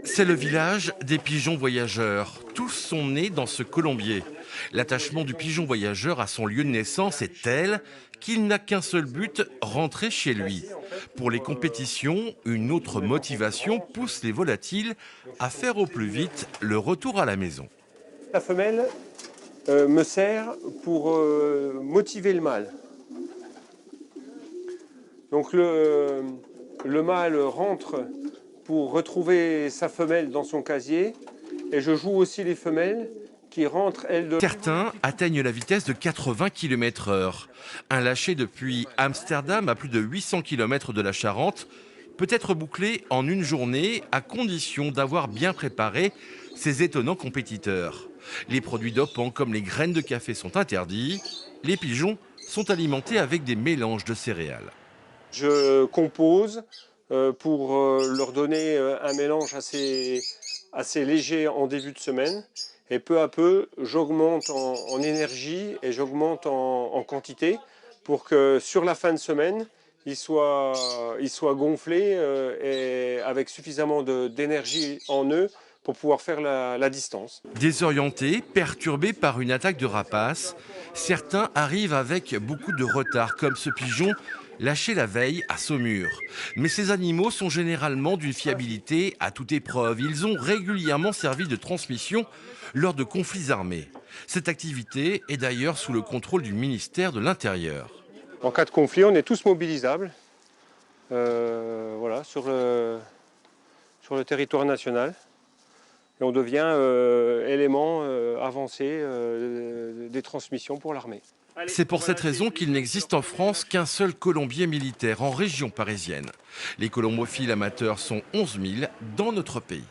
C'est le village des pigeons voyageurs. Tous sont nés dans ce colombier. L'attachement du pigeon voyageur à son lieu de naissance est tel qu'il n'a qu'un seul but, rentrer chez lui. Pour les compétitions, une autre motivation pousse les volatiles à faire au plus vite le retour à la maison. La femelle me sert pour motiver le mâle. Donc le mâle rentre pour retrouver sa femelle dans son casier et je joue aussi les femelles qui rentrent, elles, de... Certains atteignent la vitesse de 80 km/h. Un lâcher depuis Amsterdam à plus de 800 km de la Charente peut être bouclé en une journée à condition d'avoir bien préparé ces étonnants compétiteurs. Les produits dopants comme les graines de café sont interdits. Les pigeons sont alimentés avec des mélanges de céréales. Je compose pour leur donner un mélange assez léger en début de semaine. Et peu à peu, j'augmente en énergie et j'augmente en quantité pour que sur la fin de semaine, ils soient gonflés et avec suffisamment d'énergie en eux pour pouvoir faire la distance. Désorientés, perturbés par une attaque de rapace, certains arrivent avec beaucoup de retard, comme ce pigeon lâché la veille à Saumur. Mais ces animaux sont généralement d'une fiabilité à toute épreuve. Ils ont régulièrement servi de transmission lors de conflits armés. Cette activité est d'ailleurs sous le contrôle du ministère de l'Intérieur. En cas de conflit, on est tous mobilisables voilà, sur le territoire national. Et on devient élément avancé des transmissions pour l'armée. C'est pour cette raison qu'il n'existe en France qu'un seul colombier militaire en région parisienne. Les colombophiles amateurs sont 11 000 dans notre pays.